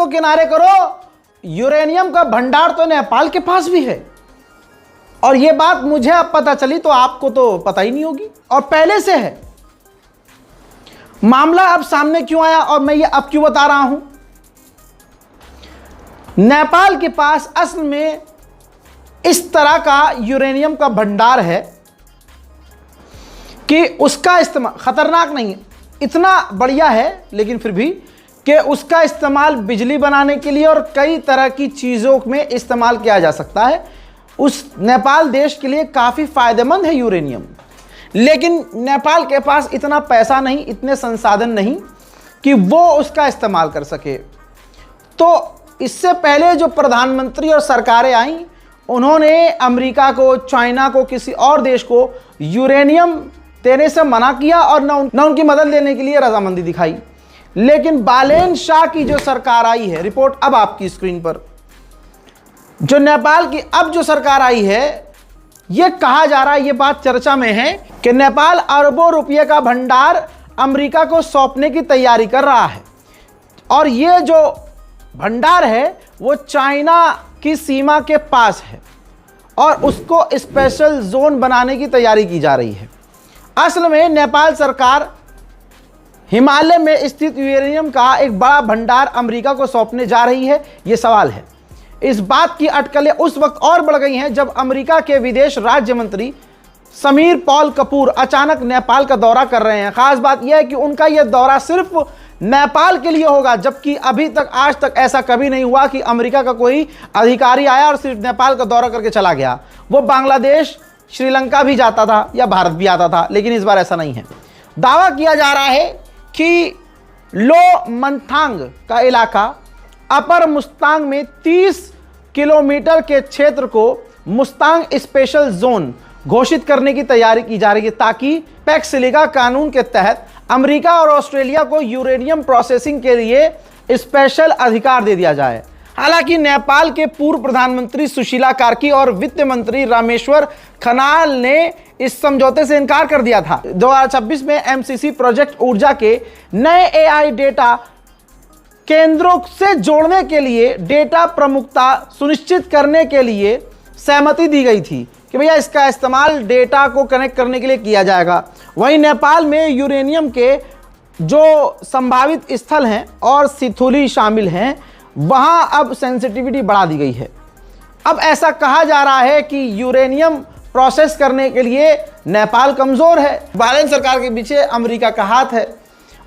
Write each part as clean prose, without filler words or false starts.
को किनारे करो, यूरेनियम का भंडार तो नेपाल के पास भी है। और यह बात मुझे अब पता चली तो आपको तो पता ही नहीं होगी, और पहले से है। मामला अब सामने क्यों आया और मैं ये अब क्यों बता रहा हूं? नेपाल के पास असल में इस तरह का यूरेनियम का भंडार है कि उसका इस्तेमाल खतरनाक नहीं है, इतना बढ़िया है, लेकिन फिर भी कि उसका इस्तेमाल बिजली बनाने के लिए और कई तरह की चीज़ों में इस्तेमाल किया जा सकता है। उस नेपाल देश के लिए काफ़ी फ़ायदेमंद है यूरेनियम, लेकिन नेपाल के पास इतना पैसा नहीं, इतने संसाधन नहीं कि वो उसका इस्तेमाल कर सके। तो इससे पहले जो प्रधानमंत्री और सरकारें आईं, उन्होंने अमेरिका को, चाइना को, किसी और देश को यूरेनियम देने से मना किया और न उनकी मदद लेने के लिए रजामंदी दिखाई। लेकिन बालेन शाह की जो सरकार आई है, रिपोर्ट अब आपकी स्क्रीन पर, जो नेपाल की अब जो सरकार आई है, यह कहा जा रहा है, यह बात चर्चा में है कि नेपाल अरबों रुपये का भंडार अमेरिका को सौंपने की तैयारी कर रहा है। और यह जो भंडार है वो चाइना की सीमा के पास है और उसको स्पेशल जोन बनाने की तैयारी की जा रही है। असल में नेपाल सरकार हिमालय में स्थित यूरेनियम का एक बड़ा भंडार अमेरिका को सौंपने जा रही है, ये सवाल है। इस बात की अटकलें उस वक्त और बढ़ गई हैं जब अमेरिका के विदेश राज्य मंत्री समीर पॉल कपूर अचानक नेपाल का दौरा कर रहे हैं। खास बात यह है कि उनका यह दौरा सिर्फ नेपाल के लिए होगा, जबकि अभी तक आज तक ऐसा कभी नहीं हुआ कि अमेरिका का कोई अधिकारी आया और सिर्फ नेपाल का दौरा करके चला गया। वो बांग्लादेश, श्रीलंका भी जाता था या भारत भी आता था, लेकिन इस बार ऐसा नहीं है। दावा किया जा रहा है कि लो मंथांग का इलाका अपर मुस्तांग में 30 किलोमीटर के क्षेत्र को मुस्तांग स्पेशल जोन घोषित करने की तैयारी की जा रही है, ताकि पैक्सिलिका कानून के तहत अमेरिका और ऑस्ट्रेलिया को यूरेनियम प्रोसेसिंग के लिए स्पेशल अधिकार दे दिया जाए। हालांकि नेपाल के पूर्व प्रधानमंत्री सुशीला कार्की और वित्त मंत्री रामेश्वर खनाल ने इस समझौते से इनकार कर दिया था। 2026 में एमसीसी प्रोजेक्ट ऊर्जा के नए एआई डेटा केंद्रों से जोड़ने के लिए डेटा प्रमुखता सुनिश्चित करने के लिए सहमति दी गई थी कि भैया इसका इस्तेमाल डेटा को कनेक्ट करने के लिए किया जाएगा। वहीं नेपाल में यूरेनियम के जो संभावित स्थल हैं और सिथुली शामिल हैं, वहां अब सेंसिटिविटी बढ़ा दी गई है। अब ऐसा कहा जा रहा है कि यूरेनियम प्रोसेस करने के लिए नेपाल कमज़ोर है। बालेन सरकार के पीछे अमेरिका का हाथ है।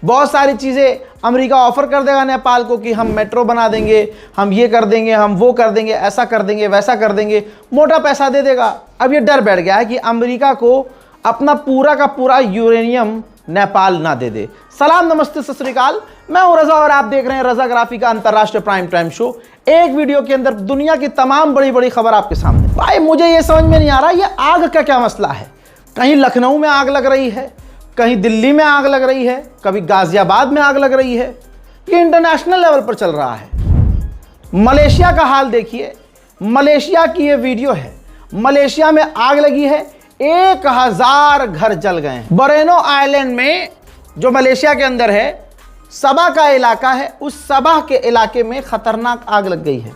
बहुत सारी चीज़ें अमेरिका ऑफर कर देगा नेपाल को कि हम मेट्रो बना देंगे, हम ये कर देंगे, हम वो कर देंगे, ऐसा कर देंगे, वैसा कर देंगे, मोटा पैसा दे देगा। अब ये डर बैठ गया है कि अमेरिका को अपना पूरा का पूरा यूरेनियम नेपाल ना दे दे। सलाम, नमस्ते, सत श्री अकाल। मैं हूं रजा और आप देख रहे हैं रजाग्राफी का अंतर्राष्ट्रीय प्राइम टाइम शो। एक वीडियो के अंदर दुनिया की तमाम बड़ी बड़ी खबर आपके सामने। भाई मुझे ये समझ में नहीं आ रहा ये आग का क्या मसला है। कहीं लखनऊ में आग लग रही है, कहीं दिल्ली में आग लग रही है, कभी गाजियाबाद में आग लग रही है। ये इंटरनेशनल लेवल पर चल रहा है। मलेशिया का हाल देखिए, मलेशिया की ये वीडियो है। मलेशिया में आग लगी है, 1000 घर जल गए हैं। बोरेनो आइलैंड में जो मलेशिया के अंदर है, सबा का इलाका है, उस सबा के इलाके में खतरनाक आग लग गई है।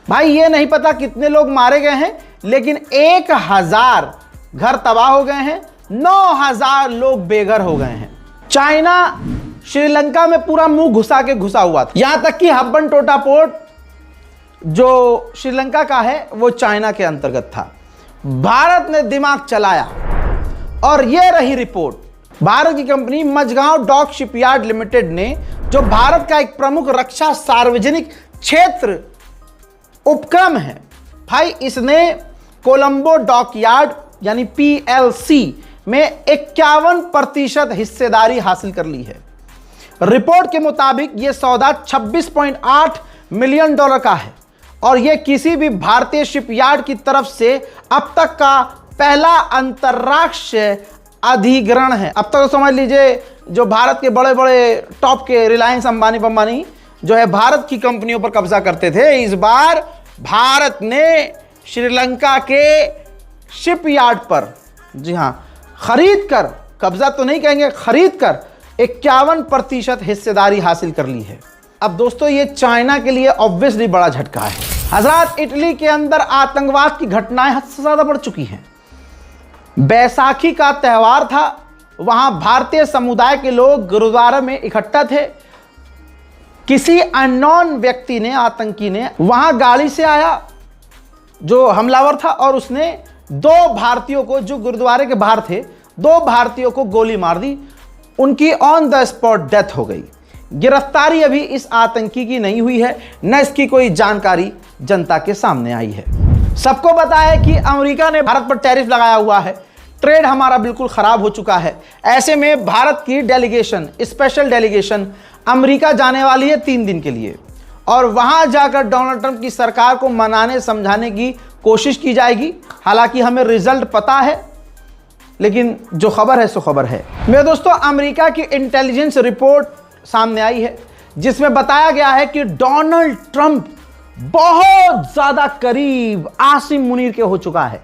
भाई ये नहीं पता कितने लोग मारे गए हैं, लेकिन 1000 घर तबाह हो गए हैं, 9000 लोग बेघर हो गए हैं। चाइना श्रीलंका में पूरा मुंह घुसा के घुसा हुआ था, यहां तक कि हब्बन टोटा पोर्ट जो श्रीलंका का है वो चाइना के अंतर्गत था। भारत ने दिमाग चलाया और यह रही रिपोर्ट। भारत की company Mazagon dock shipyard limited ने, जो भारत का एक प्रमुख रक्षा सार्वजनिक क्षेत्र उपक्रम है, भाई इसने कोलंबो डॉकयार्ड यानी PLC में 51% हिस्सेदारी हासिल कर ली है। रिपोर्ट के मुताबिक यह सौदा $26.8 मिलियन का है और यह किसी भी भारतीय शिपयार्ड की तरफ से अब तक का पहला अंतरराष्ट्रीय अधिग्रहण है। अब तक तो समझ लीजिए जो भारत के बड़े बड़े टॉप के रिलायंस अंबानी जो है भारत की कंपनियों पर कब्जा करते थे। इस बार भारत ने श्रीलंका के शिपयार्ड पर, जी हां, खरीद कर, कब्जा तो नहीं कहेंगे, खरीद कर 51% हिस्सेदारी हासिल कर ली है। अब दोस्तों ये चाइना के लिए ऑब्वियसली बड़ा झटका है। हजरात, इटली के अंदर आतंकवाद की घटनाएं हद से ज्यादा बढ़ चुकी हैं। बैसाखी का त्यौहार था, वहां भारतीय समुदाय के लोग गुरुद्वारा में इकट्ठा थे। किसी अननोन व्यक्ति ने, आतंकी ने वहां गाड़ी से आया जो हमलावर था, और उसने 2 भारतीयों को, जो गुरुद्वारे के बाहर थे, 2 भारतीयों को गोली मार दी। उनकी ऑन द स्पॉट डेथ हो गई। गिरफ्तारी अभी इस आतंकी की नहीं हुई है, न इसकी कोई जानकारी जनता के सामने आई है। सबको पता है कि अमेरिका ने भारत पर टैरिफ लगाया हुआ है, ट्रेड हमारा बिल्कुल खराब हो चुका है। ऐसे में भारत की डेलीगेशन, स्पेशल डेलीगेशन अमेरिका जाने वाली है 3 दिन के लिए, और वहां जाकर डोनाल्ड ट्रंप की सरकार को मनाने समझाने की कोशिश की जाएगी। हालांकि हमें रिजल्ट पता है, लेकिन जो खबर है सो खबर है। मेरे दोस्तों, अमेरिका की इंटेलिजेंस रिपोर्ट सामने आई है जिसमें बताया गया है कि डोनाल्ड ट्रंप बहुत ज्यादा करीब आसिम मुनीर के हो चुका है।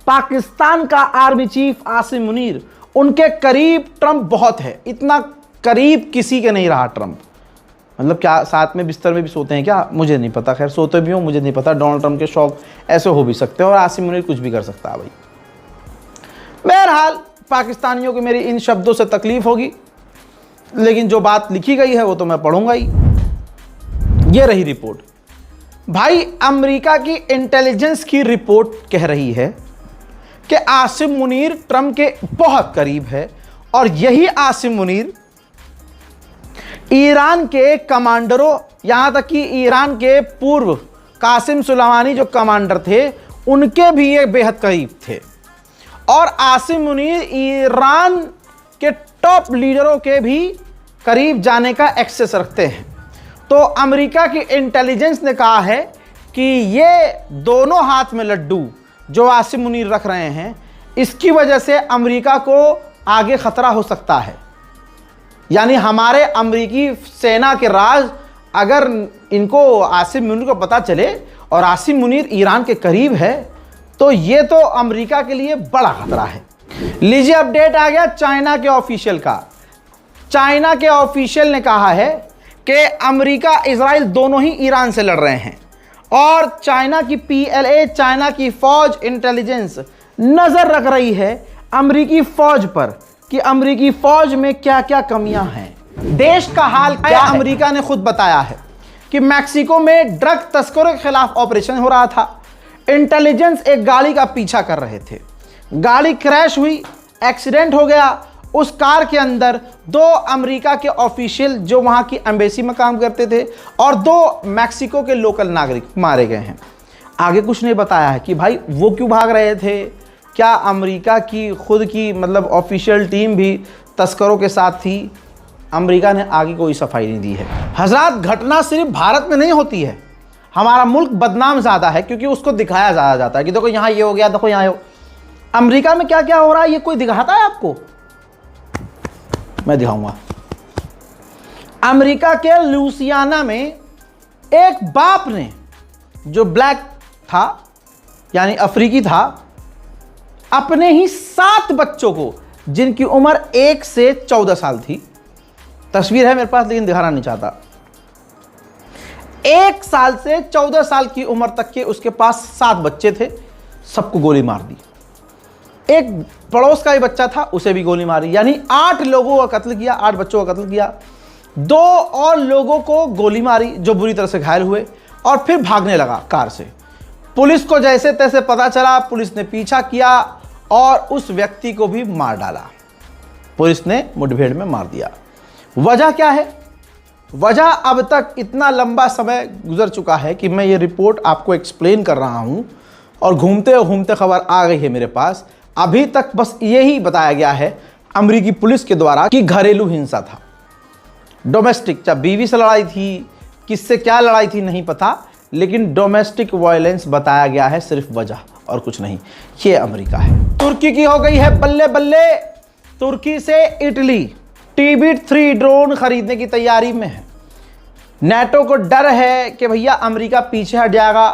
पाकिस्तान का आर्मी चीफ आसिम मुनीर, उनके करीब ट्रंप बहुत है। इतना करीब किसी के नहीं रहा ट्रंप। मतलब क्या साथ में बिस्तर में भी सोते हैं क्या, मुझे नहीं पता। खैर सोते भी हो, मुझे नहीं पता। डोनाल्ड ट्रंप के शौक ऐसे हो भी सकते हैं और आसिम मुनीर कुछ भी कर सकता है भाई। बहरहाल, पाकिस्तानियों को मेरी इन शब्दों से तकलीफ होगी, लेकिन जो बात लिखी गई है वो तो मैं पढ़ूंगा ही। ये रही रिपोर्ट भाई। अमेरिका की इंटेलिजेंस की रिपोर्ट कह रही है कि आसिम मुनीर ट्रंप के बहुत करीब है, और यही आसिम मुनीर ईरान के कमांडरों, यहां तक कि ईरान के पूर्व कासिम सुलेमानी जो कमांडर थे, उनके भी ये बेहद करीब थे। और आसिम मुनीर ईरान के टॉप लीडरों के भी करीब जाने का एक्सेस रखते हैं। तो अमेरिका की इंटेलिजेंस ने कहा है कि ये दोनों हाथ में लड्डू जो आसिम मुनीर रख रहे हैं, इसकी वजह से अमेरिका को आगे खतरा हो सकता है। यानी हमारे अमेरिकी सेना के राज, अगर इनको आसिम मुनीर को पता चले और आसिम मुनीर ईरान के करीब है, तो ये तो अमेरिका के लिए बड़ा खतरा है। लीजिए, अपडेट आ गया चाइना के ऑफिशियल का। चाइना के ऑफिशियल ने कहा है कि अमेरिका इजराइल दोनों ही ईरान से लड़ रहे हैं, और चाइना की PLA, चाइना की फौज इंटेलिजेंस नजर रख रही है अमेरिकी फौज पर कि अमेरिकी फौज में क्या क्या कमियां हैं। देश का हाल क्या है? अमेरिका ने खुद बताया है कि मैक्सिको में ड्रग तस्करों के खिलाफ ऑपरेशन हो रहा था। इंटेलिजेंस एक गाड़ी का पीछा कर रहे थे, गाड़ी क्रैश हुई, एक्सीडेंट हो गया। उस कार के अंदर 2 अमेरिका के ऑफिशियल जो वहां की एम्बेसी में काम करते थे, और 2 मैक्सिको के लोकल नागरिक मारे गए हैं। आगे कुछ नहीं बताया है कि भाई वो क्यों भाग रहे थे, क्या अमेरिका की खुद की मतलब ऑफिशियल टीम भी तस्करों के साथ थी। अमेरिका ने आगे कोई सफाई नहीं दी है। हजरात, घटना सिर्फ भारत में नहीं होती है। हमारा मुल्क बदनाम ज़्यादा है क्योंकि उसको दिखाया ज़्यादा जाता है कि देखो यहाँ ये हो गया, देखो यहाँ अमेरिका में क्या क्या हो रहा है, ये कोई दिखाता है आपको? मैं दिखाऊंगा। अमेरिका के लुइसियाना में एक बाप ने, जो ब्लैक था यानी अफ्रीकी था, अपने ही 7 बच्चों को, जिनकी उम्र 1 से 14 साल थी, तस्वीर है मेरे पास लेकिन दिखाना नहीं चाहता, 1 साल से 14 साल की उम्र तक के उसके पास 7 बच्चे थे, सबको गोली मार दी। एक पड़ोस का ही बच्चा था, उसे भी गोली मारी। यानी 8 लोगों का कत्ल किया, 8 बच्चों का कत्ल किया। 2 और लोगों को गोली मारी जो बुरी तरह से घायल हुए, और फिर भागने लगा कार से। पुलिस को जैसे तैसे पता चला, पुलिस ने पीछा किया और उस व्यक्ति को भी मार डाला। पुलिस ने मुठभेड़ में मार दिया। वजह क्या है? वजह अब तक इतना लंबा समय गुजर चुका है कि मैं ये रिपोर्ट आपको एक्सप्लेन कर रहा हूं, और घूमते घूमते खबर आ गई है मेरे पास। अभी तक बस यही बताया गया है अमेरिकी पुलिस के द्वारा कि घरेलू हिंसा था, डोमेस्टिक, चाहे बीवी से लड़ाई थी, किससे क्या लड़ाई थी नहीं पता, लेकिन डोमेस्टिक वायलेंस बताया गया है, सिर्फ वजह और कुछ नहीं। ये अमेरिका है। तुर्की की हो गई है बल्ले बल्ले। तुर्की से इटली TB3 ड्रोन खरीदने की तैयारी में है। नेटो को डर है कि भैया अमेरिका पीछे हट जाएगा,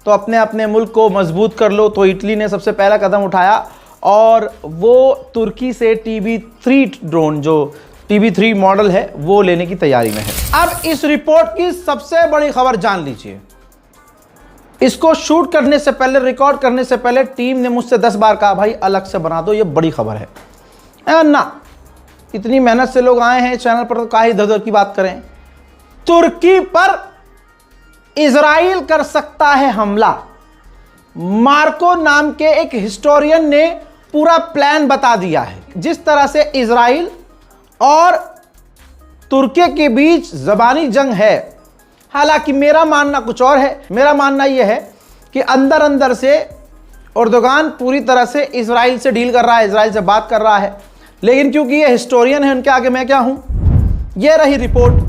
तो अपने अपने मुल्क को मजबूत कर लो। तो इटली ने सबसे पहला कदम उठाया और वो तुर्की से TB3 ड्रोन, जो TB3 मॉडल है वो लेने की तैयारी में है। अब इस रिपोर्ट की सबसे बड़ी खबर जान लीजिए। इसको शूट करने से पहले, रिकॉर्ड करने से पहले टीम ने मुझसे 10 बार कहा भाई अलग से बना दो, ये बड़ी खबर है ना। इतनी मेहनत से लोग आए हैं चैनल पर, तो काहे इधर-उधर की बात करें। तुर्की पर इजराइल कर सकता है हमला। मार्को नाम के एक हिस्टोरियन ने पूरा प्लान बता दिया है। जिस तरह से इजराइल और तुर्की के बीच ज़बानी जंग है, हालांकि मेरा मानना कुछ और है। मेरा मानना यह है कि अंदर अंदर से एर्दोगान पूरी तरह से इजराइल से डील कर रहा है, इजराइल से बात कर रहा है, लेकिन क्योंकि ये हिस्टोरियन है, उनके आगे मैं क्या हूं। ये रही रिपोर्ट।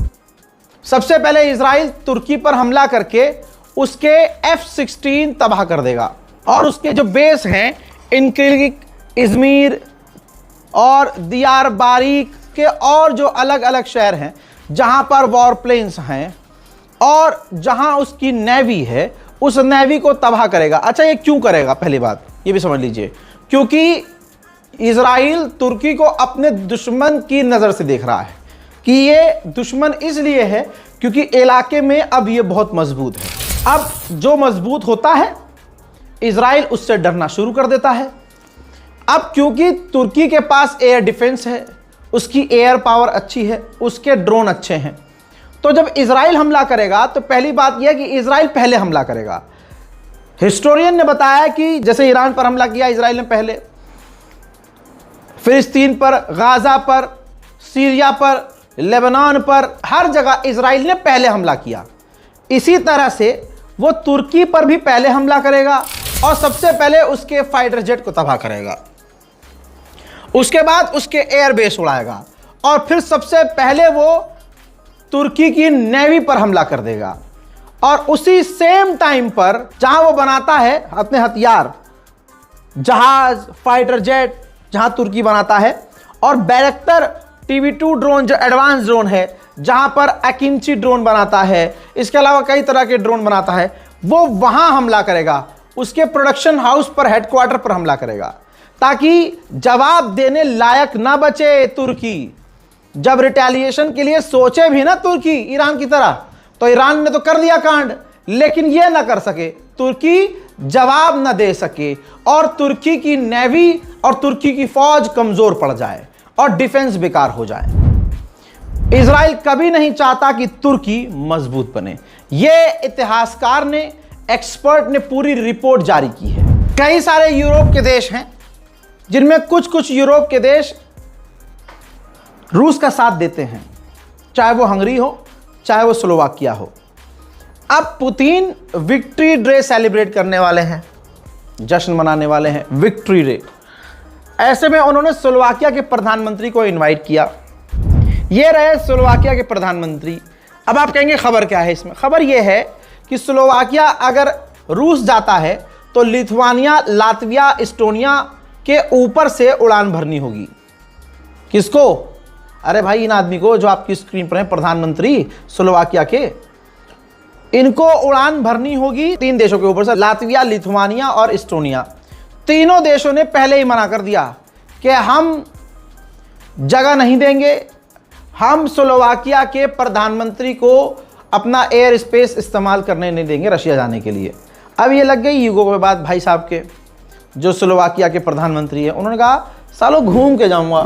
सबसे पहले इजराइल तुर्की पर हमला करके उसके F-16 तबाह कर देगा और उसके जो बेस हैं इनक्लिक, इजमीर और दियार बारिक के और जो अलग अलग शहर हैं जहां पर वॉर प्लेन्स हैं और जहां उसकी नेवी है, उस नेवी को तबाह करेगा। अच्छा, ये क्यों करेगा? पहली बात ये भी समझ लीजिए, क्योंकि इजराइल तुर्की को अपने दुश्मन की नज़र से देख रहा है कि ये दुश्मन इसलिए है क्योंकि इलाके में अब ये बहुत मजबूत है। अब जो मजबूत होता है इजराइल उससे डरना शुरू कर देता है। अब क्योंकि तुर्की के पास एयर डिफेंस है, उसकी एयर पावर अच्छी है, उसके ड्रोन अच्छे हैं, तो जब इजराइल हमला करेगा तो पहली बात यह है कि इजराइल पहले हमला करेगा। हिस्टोरियन ने बताया कि जैसे ईरान पर हमला किया इजराइल ने पहले, फिलिस्तीन पर, गाजा पर, सीरिया पर, लेबनान पर, हर जगह इजराइल ने पहले हमला किया। इसी तरह से वो तुर्की पर भी पहले हमला करेगा और सबसे पहले उसके फाइटर जेट को तबाह करेगा, उसके बाद उसके एयरबेस उड़ाएगा और फिर सबसे पहले वो तुर्की की नेवी पर हमला कर देगा। और उसी सेम टाइम पर जहां वो बनाता है अपने हथियार, जहाज, फाइटर जेट जहां तुर्की बनाता है, और बैरक्टर TB2 ड्रोन जो एडवांस ड्रोन है, जहां पर अकिंची ड्रोन बनाता है, इसके अलावा कई तरह के ड्रोन बनाता है, वो वहां हमला करेगा, उसके प्रोडक्शन हाउस पर, हेडक्वार्टर पर हमला करेगा, ताकि जवाब देने लायक ना बचे तुर्की। जब रिटेलिएशन के लिए सोचे भी ना तुर्की ईरान की तरह, तो ईरान ने तो कर दिया कांड, लेकिन यह ना कर सके, तुर्की जवाब ना दे सके और तुर्की की नेवी और तुर्की की फौज कमजोर पड़ जाए और डिफेंस बेकार हो जाए। इजराइल कभी नहीं चाहता कि तुर्की मजबूत बने। यह इतिहासकार ने, एक्सपर्ट ने पूरी रिपोर्ट जारी की है। कई सारे यूरोप के देश हैं जिनमें कुछ कुछ यूरोप के देश रूस का साथ देते हैं, चाहे वो हंगरी हो, चाहे वो स्लोवाकिया हो। अब पुतिन विक्ट्री डे सेलिब्रेट करने वाले हैं, जश्न मनाने वाले हैं, विक्ट्री डे। ऐसे में उन्होंने स्लोवाकिया के प्रधानमंत्री को इनवाइट किया। ये रहे स्लोवाकिया के प्रधानमंत्री। अब आप कहेंगे खबर क्या है इसमें? खबर यह है कि स्लोवाकिया अगर रूस जाता है तो लिथुआनिया, लातविया, एस्टोनिया के ऊपर से उड़ान भरनी होगी। किसको? अरे भाई इन आदमी को जो आपकी स्क्रीन पर है, प्रधानमंत्री स्लोवाकिया के, इनको उड़ान भरनी होगी 3 देशों के ऊपर से, लातविया, लिथुआनिया और एस्टोनिया। तीनों देशों ने पहले ही मना कर दिया कि हम जगह नहीं देंगे, हम स्लोवाकिया के प्रधानमंत्री को अपना एयर स्पेस इस्तेमाल करने नहीं देंगे रशिया जाने के लिए। अब ये लग गई ईगो पे बात भाई साहब के, जो स्लोवाकिया के प्रधानमंत्री है। उन्होंने कहा सालो घूम के जाऊंगा,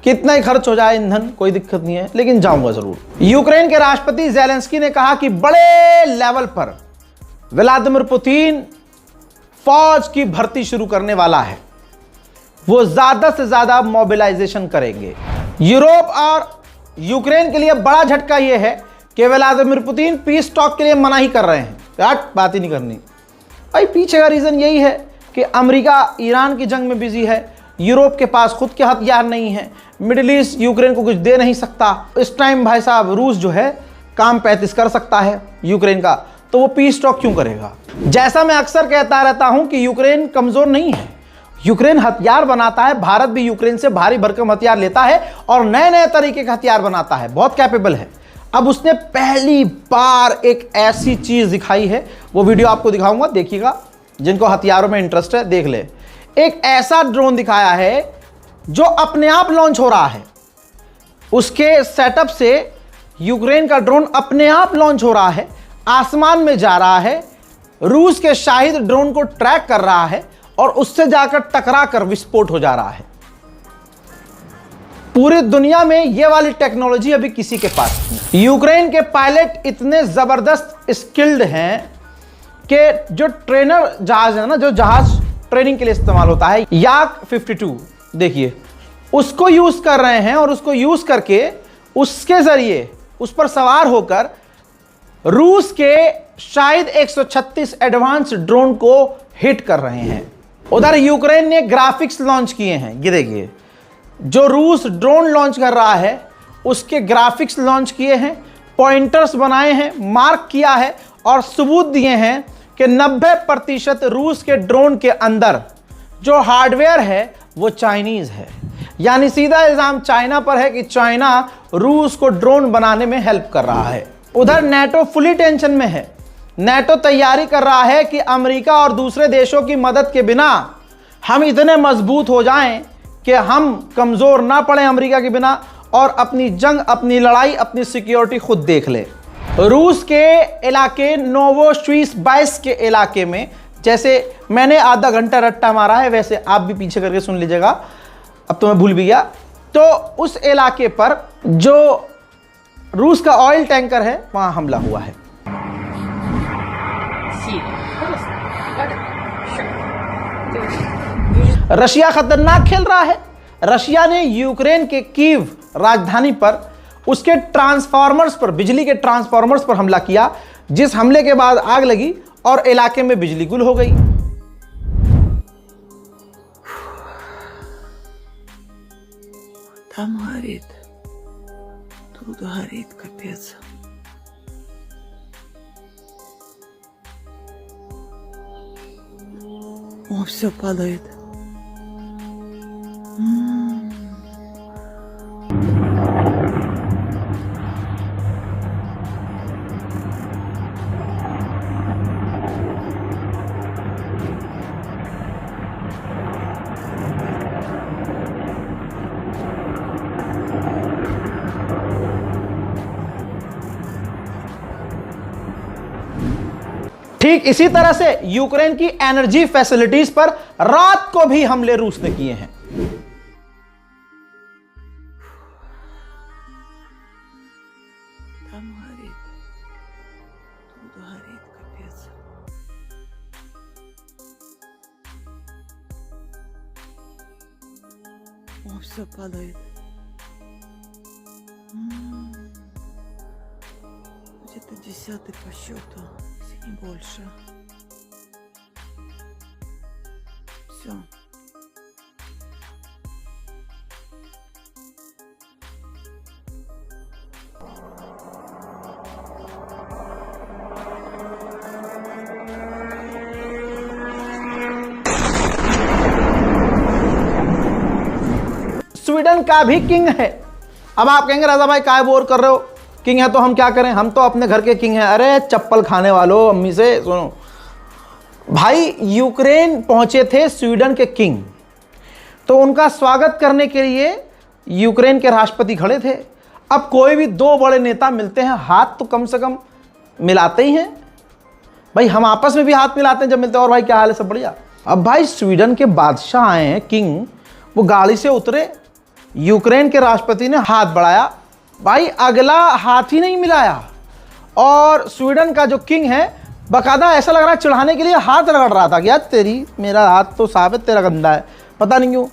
कितना ही खर्च हो जाए ईंधन कोई दिक्कत नहीं है, लेकिन जाऊंगा जरूर। यूक्रेन के राष्ट्रपति ज़ेलेंस्की ने कहा कि बड़े लेवल पर व्लादिमीर पुतिन फौज की भर्ती शुरू करने वाला है, वो ज्यादा से ज्यादा मोबिलाइजेशन करेंगे। यूरोप और यूक्रेन के लिए बड़ा झटका यह है कि व्लादिमीर पुतिन पीस टॉक के लिए मना ही कर रहे हैं, बात ही नहीं करनी। भाई पीछे का रीजन यही है कि अमेरिका ईरान की जंग में बिजी है, यूरोप के पास खुद के हथियार नहीं है, मिडिल ईस्ट यूक्रेन को कुछ दे नहीं सकता। इस टाइम भाई साहब रूस जो है काम 35 कर सकता है यूक्रेन का, तो वो पीस टॉक क्यों करेगा? जैसा मैं अक्सर कहता रहता हूं कि यूक्रेन कमजोर नहीं है, यूक्रेन हथियार बनाता है, भारत भी यूक्रेन से भारी भरकम हथियार लेता है और नए नए तरीके के हथियार बनाता है, बहुत कैपेबल है। अब उसने पहली बार एक ऐसी चीज दिखाई है, वो वीडियो आपको दिखाऊंगा, देखिएगा, जिनको हथियारों में इंटरेस्ट है देख ले। एक ऐसा ड्रोन दिखाया है जो अपने आप लॉन्च हो रहा है, उसके सेटअप से यूक्रेन का ड्रोन अपने आप लॉन्च हो रहा है, आसमान में जा रहा है, रूस के शाहिद ड्रोन को ट्रैक कर रहा है और उससे जाकर टकरा कर विस्फोट हो जा रहा है। पूरी दुनिया में यह वाली टेक्नोलॉजी अभी किसी के पास नहीं। यूक्रेन के पायलट इतने जबरदस्त स्किल्ड हैं कि जो ट्रेनर जहाज है ना, जो जहाज ट्रेनिंग के लिए इस्तेमाल होता है, याक 52, देखिए उसको यूज कर रहे हैं और उसको यूज करके उसके जरिए उस पर सवार होकर रूस के शायद 136 एडवांस ड्रोन को हिट कर रहे हैं। उधर यूक्रेन ने ग्राफिक्स लॉन्च किए हैं, ये देखिए जो रूस ड्रोन लॉन्च कर रहा है उसके ग्राफिक्स लॉन्च किए हैं, पॉइंटर्स बनाए हैं, मार्क किया है और सबूत दिए हैं कि 90% रूस के ड्रोन के अंदर जो हार्डवेयर है वो चाइनीज है। यानी सीधा इल्जाम चाइना पर है कि चाइना रूस को ड्रोन बनाने में हेल्प कर रहा है। उधर नेटो फुली टेंशन में है। नेटो तैयारी कर रहा है कि अमेरिका और दूसरे देशों की मदद के बिना हम इतने मजबूत हो जाएं कि हम कमजोर ना पड़े अमेरिका के बिना और अपनी जंग, अपनी लड़ाई, अपनी सिक्योरिटी खुद देख ले। रूस के इलाके नोवोसिबिर्स्क के इलाके में, जैसे मैंने आधा घंटा रट्टा मारा है वैसे आप भी पीछे करके सुन लीजिएगा, अब तो मैं भूल भी गया। तो उस इलाके पर जो रूस का ऑयल टैंकर है वहां हमला हुआ है। रशिया खतरनाक खेल रहा है। रशिया ने यूक्रेन के कीव राजधानी पर उसके ट्रांसफार्मर्स पर, बिजली के ट्रांसफार्मर्स पर हमला किया, जिस हमले के बाद आग लगी और इलाके में बिजली गुल हो गई। Там горит, тут горит, капец. О, все падает. ठीक इसी तरह से यूक्रेन की एनर्जी फैसिलिटीज पर रात को भी हमले रूस ने किए हैं। Там горит, тут горит, капец. О, все падает. Где-то 10-й по счету, если не больше. Все. स्वीडन का भी किंग है। अब आप कहेंगे राजा भाई काय बोर कर रहे हो, किंग है तो हम क्या करें, हम तो अपने घर के किंग हैं। अरे चप्पल खाने वालों, अम्मी से सुनो भाई, यूक्रेन पहुंचे थे स्वीडन के किंग, तो उनका स्वागत करने के लिए यूक्रेन के राष्ट्रपति खड़े थे। अब कोई भी दो बड़े नेता मिलते हैं, हाथ तो कम से कम मिलाते ही हैं भाई, हम आपस में भी हाथ मिलाते हैं जब मिलते हैं। और भाई क्या हाल है, सब बढ़िया। अब भाई स्वीडन के बादशाह आए हैं, किंग, वो गाड़ी से उतरे, यूक्रेन के राष्ट्रपति ने हाथ बढ़ाया, भाई अगला हाथ ही नहीं मिलाया। और स्वीडन का जो किंग है बकायदा ऐसा लग रहा है चढ़ाने के लिए हाथ रगड़ रहा था कि यार तेरी, मेरा हाथ तो साफ है, तेरा गंदा है, पता नहीं क्यों।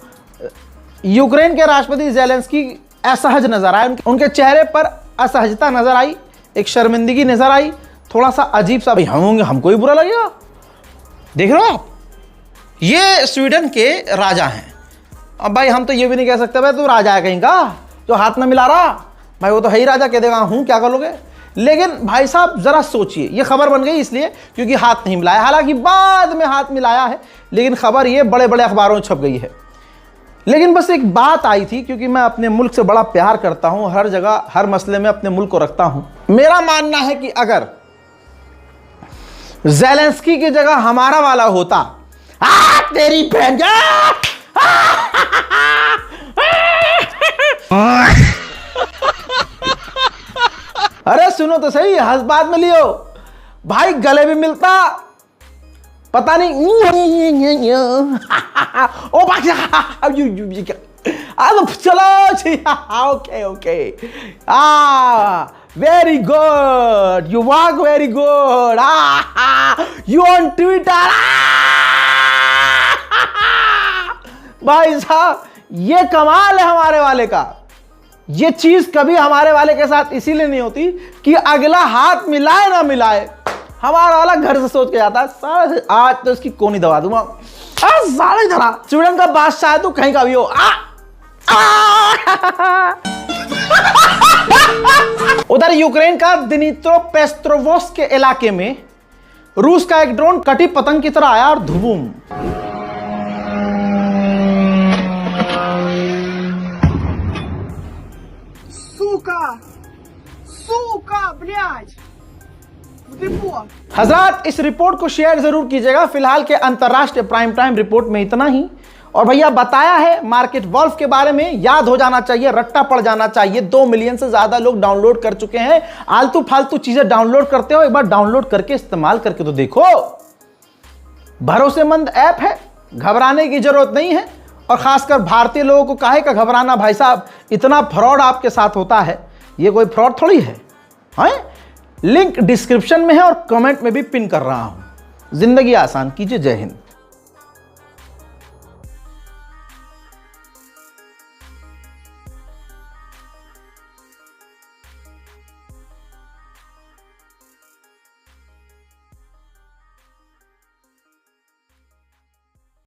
यूक्रेन के राष्ट्रपति ज़ेलेंस्की असहज नजर आए, उनके चेहरे पर असहजता नजर आई, एक शर्मिंदगी नजर आई, थोड़ा सा अजीब सा। भाई हम होंगे, हमको ही बुरा लगेगा। देख रहे हो आप, ये स्वीडन के राजा हैं। अब भाई हम तो ये भी नहीं कह सकते भाई तू राजा है कहीं का जो हाथ ना मिला रहा, भाई वो तो है ही राजा, कह देगा हूँ, क्या करोगे। लेकिन भाई साहब जरा सोचिए, ये खबर बन गई इसलिए क्योंकि हाथ नहीं मिलाया, हालांकि बाद में हाथ मिलाया है, लेकिन खबर ये बड़े बड़े अखबारों में छप गई है। लेकिन बस एक बात आई थी, क्योंकि मैं अपने मुल्क से बड़ा प्यार करता हूं, हर जगह हर मसले में अपने मुल्क को रखता हूं। मेरा मानना है कि अगर ज़ेलेंस्की की जगह हमारा वाला होता, तेरी बहन अरे सुनो तो सही, हंस बाद में लियो भाई, गले भी मिलता पता नहीं। ओ भाई चलो okay okay, very good, you work very good, you on Twitter. भाई साहब ये कमाल है हमारे वाले का। ये चीज कभी हमारे वाले के साथ इसीलिए नहीं होती कि अगला हाथ मिलाए ना मिलाए, हमारा वाला घर से सोच के जाता है सारे आज तो इसकी कोनी दबा दूंगा, सारे धरा स्वीडन का बादशाह है तू कहीं का भी हो। उधर यूक्रेन का दिनित्रोपेस्ट्रोवोस्क के इलाके में रूस का एक ड्रोन कटी पतंग की तरह आया और धुबूम। Сука, блядь! В депо! हजरात इस रिपोर्ट को शेयर जरूर कीजिएगा। फिलहाल के अंतरराष्ट्रीय प्राइम टाइम रिपोर्ट में इतना ही। और भैया बताया है मार्केट वॉल्फ के बारे में, याद हो जाना चाहिए, रट्टा पड़ जाना चाहिए। 2 मिलियन से ज्यादा लोग डाउनलोड कर चुके हैं। आलतू फालतू चीजें डाउनलोड करते हो, एक बार डाउनलोड करके इस्तेमाल करके तो देखो। भरोसेमंद ऐप है, घबराने की जरूरत नहीं है। और खासकर भारतीय लोगों को काहे का घबराना भाई साहब, इतना फ्रॉड आपके साथ होता है, ये कोई फ्रॉड थोड़ी है। लिंक डिस्क्रिप्शन में है और कमेंट में भी पिन कर रहा हूं। जिंदगी आसान कीजिए। जय हिंद।